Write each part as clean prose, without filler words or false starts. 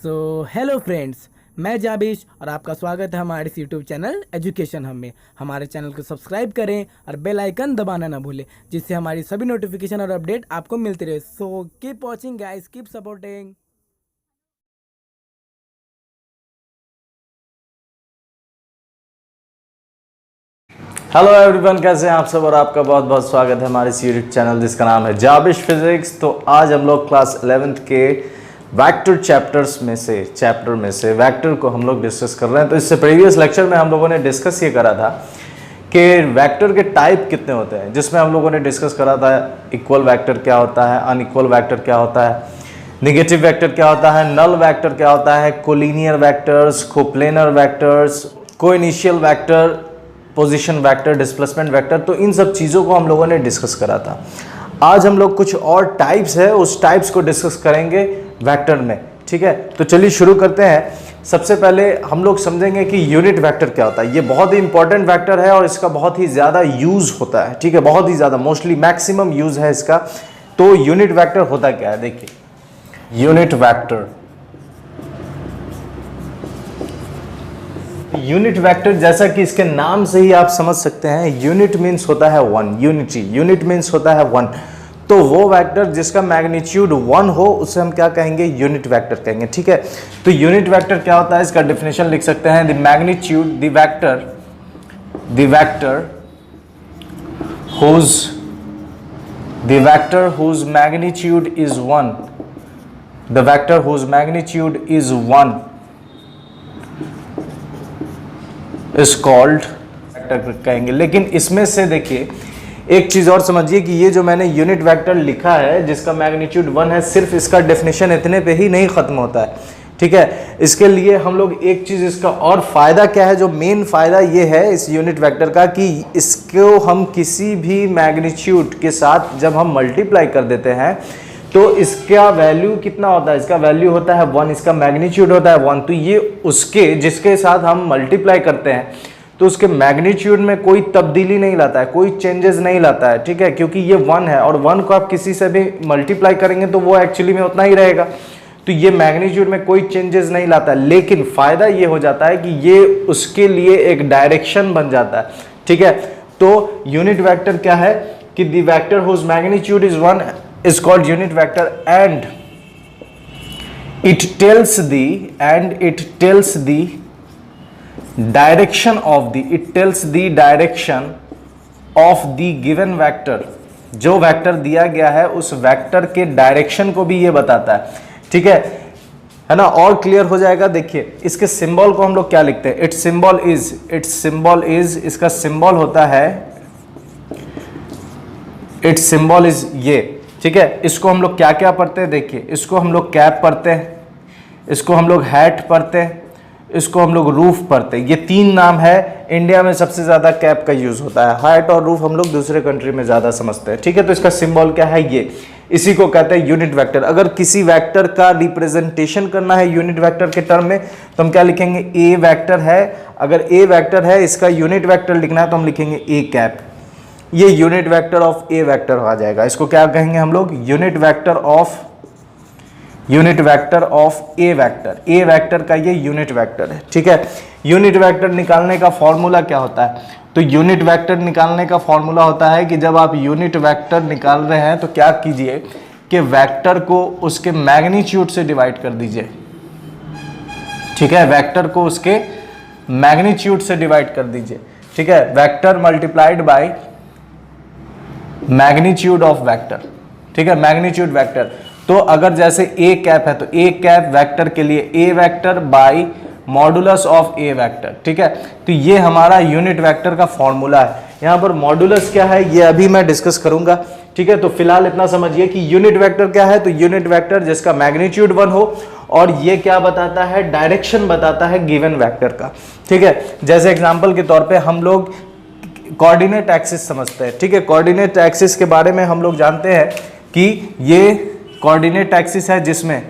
Hello friends, मैं जाबिश और आपका स्वागत है हमारे इस यूट्यूब चैनल एजुकेशन हम में। हमारे चैनल को सब्सक्राइब करें और बेल आइकन दबाना ना भूलें, जिससे हमारी सभी नोटिफिकेशन और अपडेट आपको मिलती रहे। So keep watching guys, keep supporting. Hello everyone, कैसे हैं आप सब और आपका बहुत बहुत स्वागत है हमारे इस यूट्यूब चैनल जिसका नाम है जाबिश फिजिक्स। तो आज हम लोग क्लास 11th के वेक्टर चैप्टर में से वेक्टर को हम लोग डिस्कस कर रहे हैं। तो इससे प्रीवियस लेक्चर में हम लोगों ने डिस्कस ये करा था कि वेक्टर के टाइप कितने होते हैं, जिसमें हम लोगों ने डिस्कस करा था इक्वल वेक्टर क्या होता है, अनइक्वल वेक्टर क्या होता है, नेगेटिव वेक्टर क्या होता है, नल वेक्टर क्या होता है, collinear vectors, coplanar vectors, coinitial vector, position vector, displacement vector. तो इन सब चीज़ों को हम लोगों ने डिस्कस करा था। आज हम लोग कुछ और टाइप्स है उस टाइप्स को डिस्कस करेंगे वेक्टर में। ठीक है, तो चलिए शुरू करते हैं। सबसे पहले हम लोग समझेंगे कि यूनिट वेक्टर क्या होता है। ये बहुत ही इंपॉर्टेंट वेक्टर है और इसका बहुत ही ज़्यादा यूज़ होता है। ठीक है, बहुत ही ज़्यादा, मोस्टली मैक्सिमम यूज़ है इसका। तो यूनिट वेक्टर होता क्या है, देखिए। यूनिट वेक्टर जैसा कि इसके नाम से ही आप समझ सकते हैं, यूनिट मीन्स होता है वन, यूनिटी, यूनिट मीन्स होता है वन। तो वो वेक्टर जिसका मैग्नीट्यूड वन हो उसे हम क्या कहेंगे, यूनिट वेक्टर कहेंगे। ठीक है, तो यूनिट वेक्टर क्या होता है, इसका डेफिनेशन लिख सकते हैं। The magnitude, the vector whose magnitude is 1, the vector whose magnitude is 1 is called vector कहेंगे। लेकिन इसमें से देखिए एक चीज और समझिए कि ये जो मैंने यूनिट वेक्टर लिखा है जिसका मैग्नीट्यूड 1 है, सिर्फ इसका डेफिनेशन इतने पे ही नहीं खत्म होता है। ठीक है, इसके लिए हम लोग एक चीज, इसका और फायदा क्या है, जो मेन फायदा ये है इस यूनिट वेक्टर का कि इसको हम किसी भी मैग्नीट्यूड के साथ जब हम मल्टीप्लाई कर देते हैं तो इसका वैल्यू कितना होता है, इसका वैल्यू होता है 1, इसका मैग्नीट्यूड होता है 1। तो ये उसके जिसके साथ हम मल्टीप्लाई करते हैं तो उसके मैग्नीट्यूड में कोई तब्दीली नहीं लाता है, कोई चेंजेस नहीं लाता है। ठीक है, क्योंकि ये 1 है और 1 को आप किसी से भी मल्टीप्लाई करेंगे तो वो एक्चुअली में उतना ही रहेगा। तो ये मैग्नीट्यूड में कोई चेंजेस नहीं लाता है। लेकिन फायदा ये हो जाता है कि ये उसके लिए एक डायरेक्शन बन जाता है। ठीक है, तो यूनिट वेक्टर क्या है कि the vector whose magnitude is 1 is called unit vector and it tells the direction of the given vector। जो वेक्टर दिया गया है उस वेक्टर के डायरेक्शन को भी ये बताता है। ठीक है ना, और क्लियर हो जाएगा। देखिए इसके सिंबल को हम लोग क्या लिखते हैं, इट्स सिंबल इज इसका सिंबल होता है, इट्स सिंबल इज ये। ठीक है, इसको हम लोग क्या क्या पढ़ते हैं, देखिए इसको हम लोग कैप पढ़ते हैं, इसको हम लोग हैट पढ़ते हैं, इसको हम लोग रूफ पढ़ते हैं। ये 3 नाम है। इंडिया में सबसे ज़्यादा कैप का यूज़ होता है, हैट और रूफ हम लोग दूसरे कंट्री में ज़्यादा समझते हैं। ठीक है, तो इसका सिंबल क्या है, ये, इसी को कहते हैं यूनिट वेक्टर। अगर किसी वेक्टर का रिप्रेजेंटेशन करना है यूनिट वेक्टर के टर्म में तो हम क्या लिखेंगे, ए वेक्टर है। अगर ए वेक्टर है, इसका यूनिट वेक्टर लिखना है तो हम लिखेंगे ए कैप। ये unit vector of A vector आ जाएगा। इसको क्या कहेंगे हम लोग, unit vector of A vector. A vector का ये यूनिट वेक्टर है। ठीक है, यूनिट वेक्टर निकालने का फॉर्मूला क्या होता है, तो यूनिट वेक्टर निकालने का फॉर्मूला होता है कि जब आप यूनिट वेक्टर निकाल रहे हैं तो क्या कीजिए कि वेक्टर को उसके मैग्नीट्यूड से डिवाइड कर दीजिए। ठीक है, वेक्टर को उसके मैग्नीट्यूड से डिवाइड कर दीजिए। ठीक है, vector multiplied by magnitude of vector. ठीक है, मैग्नीट्यूड वेक्टर। तो अगर जैसे ए कैप है तो ए कैप वेक्टर के लिए A vector by modulus of A vector. ठीक है, तो ये हमारा यूनिट वेक्टर का फॉर्मूला है। यहाँ पर मॉडुलस क्या है ये अभी मैं डिस्कस करूंगा। ठीक है, तो फिलहाल इतना समझिए कि यूनिट वेक्टर क्या है, तो यूनिट वेक्टर जिसका मैग्नीट्यूड 1 हो और ये क्या बताता है, डायरेक्शन बताता है गिवन वेक्टर का। ठीक है, जैसे एग्जाम्पल के तौर पर हम लोग कोऑर्डिनेट एक्सिस समझते हैं। ठीक है, कोऑर्डिनेट एक्सिस के बारे में हम लोग जानते हैं कि ये कोऑर्डिनेट एक्सिस है जिसमें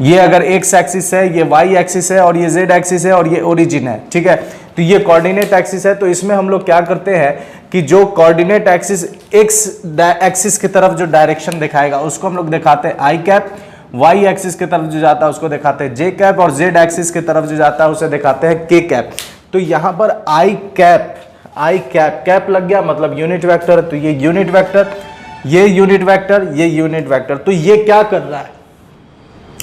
ये अगर एक्स एक्सिस है, ये वाई एक्सिस है और ये जेड एक्सिस है और ये ओरिजिन है। ठीक है, तो ये कोऑर्डिनेट एक्सिस है। तो इसमें हम लोग क्या करते हैं कि जो कोऑर्डिनेट एक्सिस एक्स एक्सिस की तरफ जो डायरेक्शन दिखाएगा उसको हम लोग दिखाते हैं आई कैप, वाई एक्सिस की तरफ जो जाता है उसको दिखाते हैं जे कैप, और जेड एक्सिस की तरफ जो जाता है उसे दिखाते हैं के कैप। तो यहां पर आई कैप लग गया, मतलब यूनिट वेक्टर। तो ये यूनिट वेक्टर, ये यूनिट वेक्टर, ये यूनिट वेक्टर। तो ये क्या कर रहा है,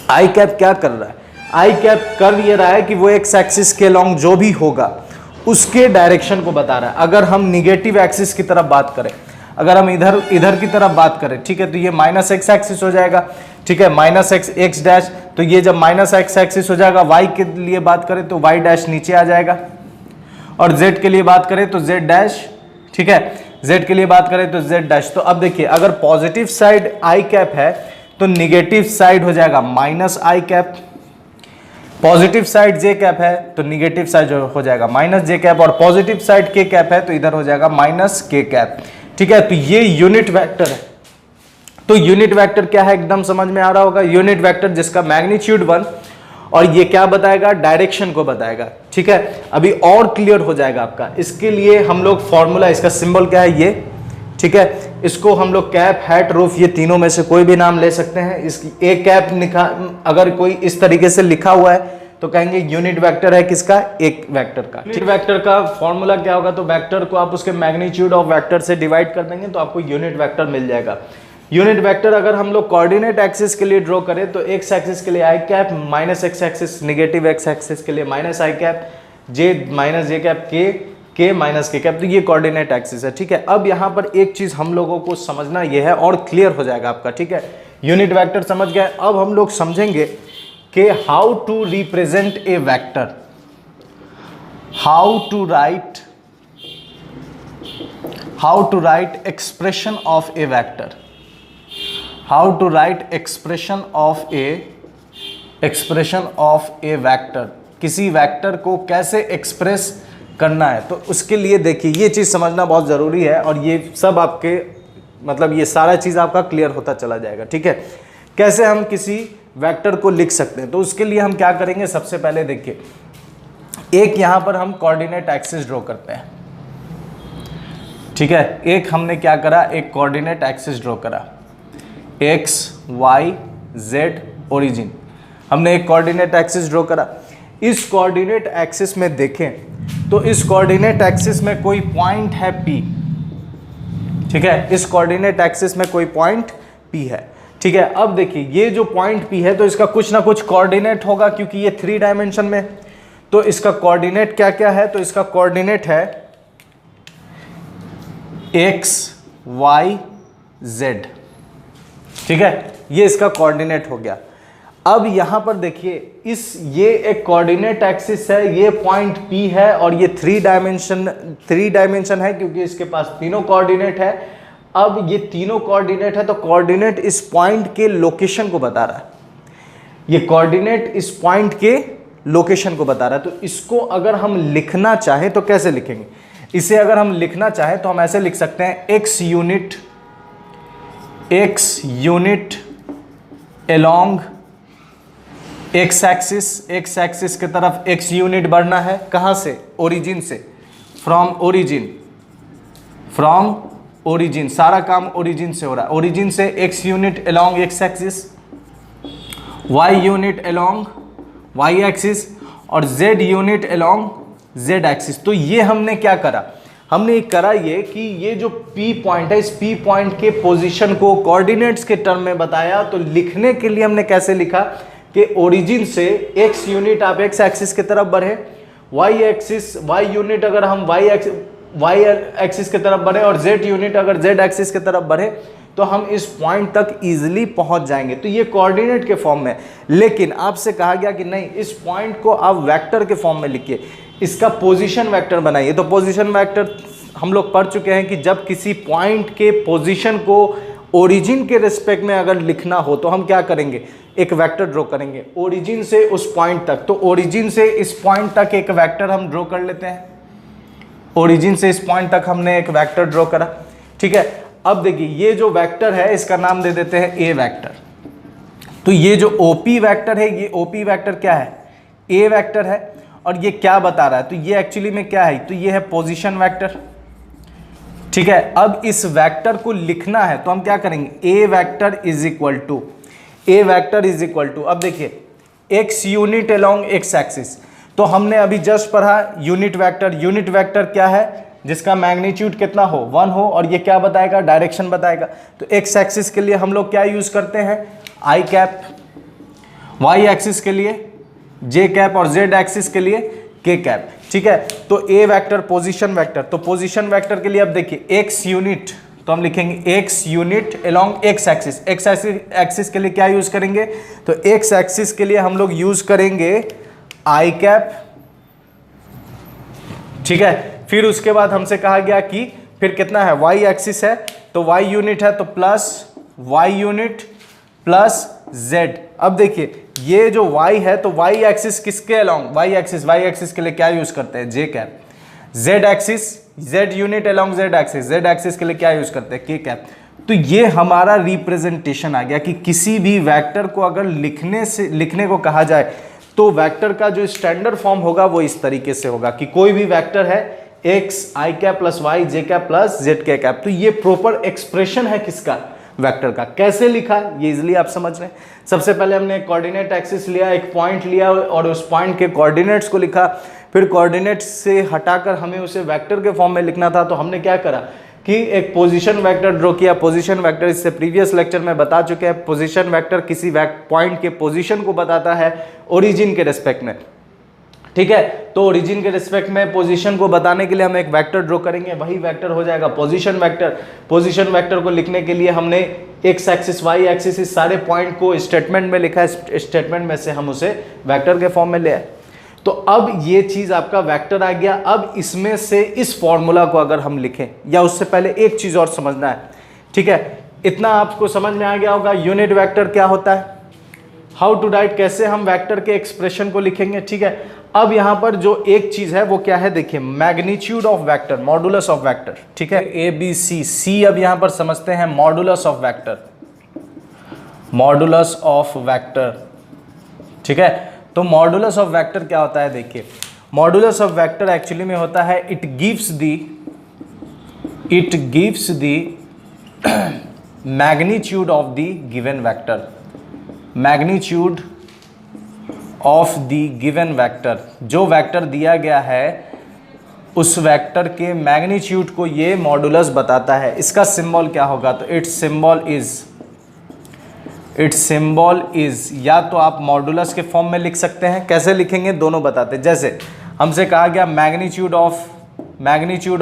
आई कैप क्या कर रहा है, आई कैप कर ये रहा है कि वो एक्स एक्सिस के लॉन्ग जो भी होगा उसके डायरेक्शन को बता रहा है। अगर हम निगेटिव एक्सिस की तरफ बात करें, अगर हम इधर की तरफ बात करें, ठीक है, तो ये माइनस एक्स एक्सिस हो जाएगा, ठीक है, माइनस एक्स डैश। तो ये जब माइनस एक्स एक्सिस हो जाएगा, वाई के लिए बात करें तो वाई डैश नीचे आ जाएगा, और जेड के लिए बात करें तो जेड डैश, ठीक है, जेड के लिए बात करें तो जेड डैश। तो अब देखिए, अगर पॉजिटिव साइड आई कैप है तो निगेटिव साइड हो जाएगा minus I cap, positive side J cap है तो निगेटिव साइड हो जाएगा माइनस जे कैप, और पॉजिटिव साइड के कैप है तो इधर हो जाएगा माइनस के कैप, ठीक है। तो ये यूनिट वेक्टर है। तो यूनिट वेक्टर क्या है, एकदम समझ में आ रहा होगा। यूनिट वेक्टर जिसका मैग्नीट्यूड 1, और ये क्या बताएगा, डायरेक्शन को बताएगा, ठीक है। अभी और क्लियर हो जाएगा आपका। इसके लिए हम लोग फॉर्मूला, इसका सिंबल क्या है ये, ठीक है, इसको हम लोग कैप, हैट, रूफ, ये तीनों में से कोई भी नाम ले सकते हैं। इसकी एक कैप लिखा, अगर कोई इस तरीके से लिखा हुआ है तो कहेंगे यूनिट वेक्टर है किसका, एक वेक्टर का। यूनिट वेक्टर का फॉर्मूला क्या होगा, तो वेक्टर को आप उसके मैग्नीट्यूड ऑफ वेक्टर से डिवाइड कर देंगे तो आपको यूनिट वेक्टर मिल जाएगा। यूनिट वेक्टर अगर हम लोग कोऑर्डिनेट एक्सिस के लिए ड्रॉ करें तो एक्स एक्सिस के लिए I cap, minus X axis negative X axis के लिए minus I cap, J minus J cap, K minus K cap. तो ये कोऑर्डिनेट एक्सिस है, ठीक है। अब यहाँ पर एक चीज हम लोगों को समझना ये है, और क्लियर हो जाएगा आपका, ठीक है। यूनिट वेक्टर समझ गए। अब हम लोग समझेंगे कि how to represent a vector, how to write expression of A vector, how to write expression of A vector, किसी वेक्टर को कैसे एक्सप्रेस करना है। तो उसके लिए देखिए, ये चीज़ समझना बहुत ज़रूरी है, और ये सब आपके, मतलब ये सारा चीज़ आपका क्लियर होता चला जाएगा, ठीक है। कैसे हम किसी वेक्टर को लिख सकते हैं, तो उसके लिए हम क्या करेंगे, सबसे पहले देखिए, एक यहाँ पर हम कोऑर्डिनेट एक्सिस ड्रॉ करते हैं, ठीक है। एक हमने क्या करा, एक कोऑर्डिनेट एक्सिस ड्रॉ करा, एक्स वाई जेड ओरिजिन, हमने एक कोऑर्डिनेट एक्सिस ड्रॉ करा। इस कोऑर्डिनेट एक्सिस में देखें तो इस कोऑर्डिनेट एक्सिस में कोई पॉइंट है P, ठीक है, इस कोऑर्डिनेट एक्सिस में कोई पॉइंट P है, ठीक है। अब देखिए, ये जो पॉइंट P है तो इसका कुछ ना कुछ कोऑर्डिनेट होगा, क्योंकि ये 3 डायमेंशन में। तो इसका कोऑर्डिनेट क्या क्या है, तो इसका कोऑर्डिनेट है x y z, ठीक है, ये इसका कोऑर्डिनेट हो गया। अब यहां पर देखिए, ये एक कोऑर्डिनेट एक्सिस है, ये पॉइंट P है, और ये 3 डायमेंशन है, क्योंकि इसके पास तीनों कोऑर्डिनेट है। अब ये तीनों कोऑर्डिनेट है तो कोऑर्डिनेट इस पॉइंट के लोकेशन को बता रहा है, ये कोऑर्डिनेट इस पॉइंट के लोकेशन को बता रहा है। तो इसको अगर हम लिखना चाहें तो कैसे लिखेंगे, इसे अगर हम लिखना चाहें तो हम ऐसे लिख सकते हैं, x unit along X axis की तरफ x यूनिट बढ़ना है, कहां से, ओरिजिन से, फ्रॉम ओरिजिन, सारा काम ओरिजिन से हो रहा है। ओरिजिन से x unit along X axis, y unit along y axis, और z unit along z axis. तो ये हमने क्या करा, हमने करा ये कि ये जो P पॉइंट है, इस P पॉइंट के पोजीशन को कोऑर्डिनेट्स के टर्म में बताया। तो लिखने के लिए हमने कैसे लिखा कि ओरिजिन से x यूनिट आप x एक्सिस की तरफ बढ़े, y यूनिट अगर हम y एक्सिस की तरफ बढ़े, और z यूनिट अगर z एक्सिस की तरफ बढ़े, तो हम इस पॉइंट तक इजीली पहुंच जाएंगे। तो ये कोऑर्डिनेट के फॉर्म में, लेकिन आपसे कहा गया कि नहीं, इस पॉइंट को आप वेक्टर के फॉर्म में लिखिए, इसका पोजीशन वेक्टर बनाइए। तो पोजीशन वेक्टर हम लोग पढ़ चुके हैं कि जब किसी पॉइंट के पोजीशन को ओरिजिन के रिस्पेक्ट में अगर लिखना हो तो हम क्या करेंगे, एक वेक्टर ड्रॉ करेंगे ओरिजिन से उस पॉइंट तक। तो ओरिजिन से इस पॉइंट तक एक वेक्टर हम ड्रॉ कर लेते हैं, ओरिजिन से इस पॉइंट तक हमने एक वेक्टर ड्रॉ करा, ठीक है। अब देखिए, ये जो वेक्टर है इसका नाम दे देते हैं ए वेक्टर। तो ये जो ओपी वेक्टर है, ये ओपी वेक्टर क्या है, ए वेक्टर है। और ये क्या बता रहा है, तो ये एक्चुअली में क्या है, तो ये है पोजीशन वेक्टर, ठीक है। अब इस वेक्टर को लिखना है तो हम क्या करेंगे, A vector is equal to, A vector is equal to, अब देखिए X unit along X axis, तो हमने अभी जस्ट पढ़ा यूनिट वेक्टर क्या है, जिसका मैग्नीट्यूड कितना हो 1 हो, और ये क्या बताएगा, डायरेक्शन बताएगा। तो एक्स एक्सिस के लिए हम लोग क्या यूज करते हैं, आई कैप, वाई एक्सिस के लिए जे कैप, और जेड एक्सिस के लिए के कैप, ठीक है। तो ए वेक्टर पोजीशन वेक्टर, तो पोजीशन वेक्टर के लिए अब देखिए एक्स यूनिट, तो हम लिखेंगे x unit along X axis, x axis के लिए क्या यूज करेंगे, तो एक्स एक्सिस के लिए हम लोग यूज करेंगे आई कैप, ठीक है। फिर उसके बाद हमसे कहा गया कि फिर कितना है, वाई एक्सिस है, तो वाई यूनिट है तो plus Y unit plus Z. अब देखिए ये जो y है तो y एक्सिस किसके अलोंग, y एक्सिस के लिए क्या यूज करते हैं, J cap. z axis, z unit along z axis के लिए क्या यूज करते हैं, के कैप। तो ये हमारा रिप्रेजेंटेशन आ गया कि किसी भी वेक्टर को अगर लिखने को कहा जाए तो वेक्टर का जो स्टैंडर्ड फॉर्म होगा वो इस तरीके से होगा कि कोई भी वेक्टर है x आई कैप प्लस वाई जे कैप प्लस जेड के कैप। तो ये प्रॉपर एक्सप्रेशन है किसका, वेक्टर का। कैसे लिखा ये इजिली आप समझ रहे हैं। सबसे पहले हमने कोऑर्डिनेट एक्सिस लिया, एक पॉइंट लिया और उस पॉइंट के कोऑर्डिनेट्स को लिखा, फिर कोऑर्डिनेट्स से हटाकर हमें उसे वेक्टर के फॉर्म में लिखना था। तो हमने क्या करा कि एक पोजीशन वेक्टर ड्रॉ किया। पोजीशन वेक्टर इससे प्रीवियस लेक्चर में बता चुके हैं, पोजीशन वेक्टर किसी पॉइंट के पोजीशन को बताता है ओरिजिन के रेस्पेक्ट में, ठीक है। तो ओरिजिन के रिस्पेक्ट में पोजीशन को बताने के लिए हम एक वेक्टर ड्रॉ करेंगे, वही वेक्टर हो जाएगा पोजीशन वेक्टर। पोजीशन वेक्टर को लिखने के लिए हमने एक्स एक्सिस वाई एक्सिस इस सारे पॉइंट को स्टेटमेंट में लिखा है, स्टेटमेंट में से हम उसे वेक्टर के फॉर्म में ले आए। तो अब ये चीज आपका वेक्टर आ गया। अब इसमें से इस फॉर्मूला को अगर हम लिखें, या उससे पहले एक चीज और समझना है, ठीक है। इतना आपको समझ में आ गया होगा यूनिट वेक्टर क्या होता है, हाउ टू राइट, कैसे हम वेक्टर के एक्सप्रेशन को लिखेंगे, ठीक है। अब यहां पर जो एक चीज है वो क्या है, देखिए magnitude of vector, modulus of vector, ठीक है। ए बी सी, सी अब यहां पर समझते हैं modulus of vector, modulus of vector, ठीक है। तो मॉडुलस ऑफ वेक्टर क्या होता है, देखिए मॉडुलस ऑफ वेक्टर एक्चुअली में होता है it gives the magnitude of the given vector, magnitude of the given vector. जो वेक्टर दिया गया है उस वेक्टर के मैग्नीट्यूड को ये मॉडुलस बताता है। इसका सिंबल क्या होगा, तो इट्स सिंबल इज, या तो आप मॉडुलस के फॉर्म में लिख सकते हैं, कैसे लिखेंगे दोनों बताते हैं। जैसे हमसे कहा गया मैग्नीट्यूड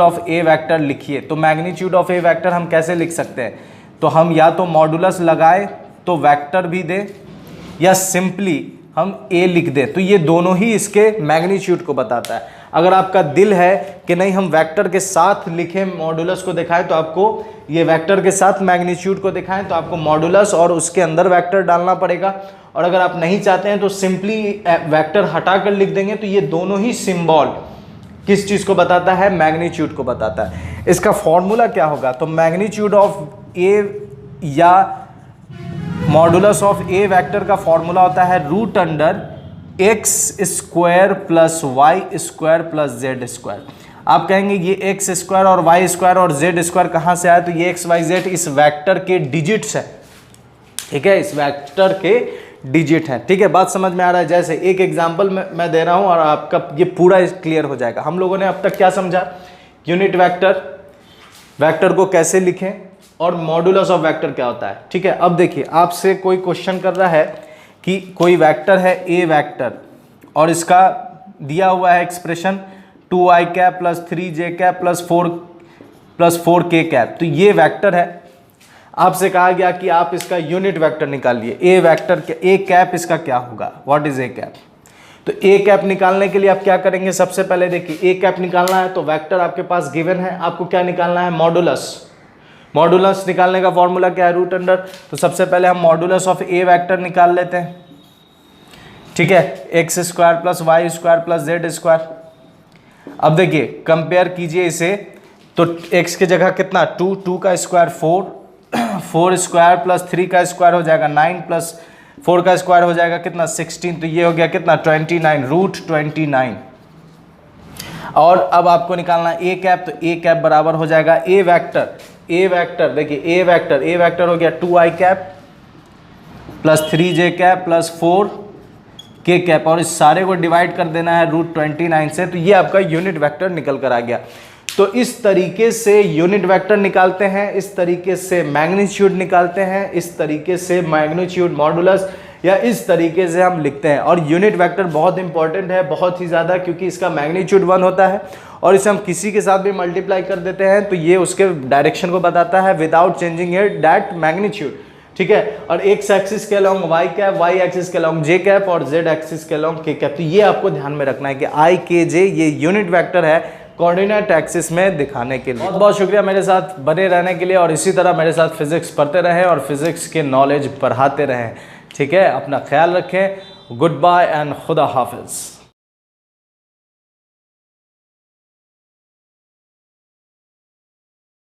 ऑफ ए वेक्टर लिखिए, तो मैग्नीट्यूड ऑफ ए वेक्टर हम कैसे लिख सकते हैं, तो हम या तो मॉडुलस लगाए तो वेक्टर भी दे, या सिंपली हम ए लिख दें, तो ये दोनों ही इसके मैग्नीट्यूड को बताता है। अगर आपका दिल है कि नहीं हम वेक्टर के साथ लिखें, मॉडुलस को दिखाएं, तो आपको ये वेक्टर के साथ मैग्नीट्यूड को दिखाएं तो आपको मॉडुलस और उसके अंदर वेक्टर डालना पड़ेगा। और अगर आप नहीं चाहते हैं तो सिंपली वेक्टर हटाकर लिख देंगे। तो ये दोनों ही सिंबल किस चीज़ को बताता है, मैग्नीट्यूड को बताता है। इसका फॉर्मूला क्या होगा, तो मैग्नीट्यूड ऑफ ए या मॉडुलस ऑफ ए वेक्टर का फॉर्मूला होता है root under x square plus y square plus z square. आप कहेंगे ये एक्स स्क्वायर और वाई स्क्वायर और जेड स्क्वायर कहाँ से आया, तो ये एक्स वाई जेड इस वेक्टर के डिजिट्स है, ठीक है, इस वेक्टर के डिजिट हैं, ठीक है। बात समझ में आ रहा है। जैसे एक एग्जांपल मैं दे रहा हूँ और आपका ये पूरा क्लियर हो जाएगा। हम लोगों ने अब तक क्या समझा, यूनिट वेक्टर को कैसे लिखें और मॉडुलस ऑफ वेक्टर क्या होता है, ठीक है। अब देखिए आपसे कोई क्वेश्चन कर रहा है कि कोई वेक्टर है ए वेक्टर और इसका दिया हुआ है expression 2i cap plus 3j cap plus 4k cap. तो ये वेक्टर है, आपसे कहा गया कि आप इसका यूनिट वेक्टर निकालिए। ए वेक्टर ए कैप इसका क्या होगा, व्हाट इज ए कैप। तो ए कैप निकालने के लिए आप क्या करेंगे, सबसे पहले देखिए ए कैप निकालना है तो वेक्टर आपके पास गिवन है, आपको क्या निकालना है, मॉडुलस निकालने का फॉर्मूला क्या है, रूट अंडर। तो सबसे पहले हम मॉडुलस ऑफ ए वेक्टर निकाल लेते हैं, ठीक है, x square plus y square plus z square. अब देखिए कंपेयर कीजिए इसे, तो x की जगह कितना 2 का स्क्वायर 4 स्क्वायर प्लस 3 का स्क्वायर हो जाएगा 9 प्लस 4 का स्क्वायर हो जाएगा कितना 16। तो ये हो गया कितना 29, रूट 29। और अब आपको निकालना ए कैप, तो ए कैप बराबर हो जाएगा ए वेक्टर देखिए ए वेक्टर हो गया 2i cap plus 3j cap plus 4k cap, और इस सारे को डिवाइड कर देना है √29 से, तो ये आपका यूनिट वेक्टर निकल कर आ गया। तो इस तरीके से यूनिट वेक्टर निकालते हैं, इस तरीके से मैग्नीट्यूड निकालते हैं, इस तरीके से मैग्नीट्यूड मॉडुलस, या इस तरीके से हम लिखते हैं। और यूनिट वेक्टर बहुत इंपॉर्टेंट है, बहुत ही ज़्यादा, क्योंकि इसका मैग्नीट्यूड 1 होता है और इसे हम किसी के साथ भी मल्टीप्लाई कर देते हैं तो ये उसके डायरेक्शन को बताता है without changing it that magnitude, ठीक है। और एक्स एक्सिस के along y cap, y axis के अलोंग जे कैप और जेड एक्सिस के अलोंग के कैप। तो ये आपको ध्यान में रखना है कि आई के जे ये यूनिट वेक्टर है कोऑर्डिनेट एक्सिस में दिखाने के लिए। बहुत बहुत शुक्रिया मेरे साथ बने रहने के लिए, और इसी तरह मेरे साथ फिजिक्स पढ़ते रहें और फिजिक्स के नॉलेज बढ़ाते रहें, ठीक है। अपना ख्याल रखें, गुड बाय एंड खुदा हाफिज़।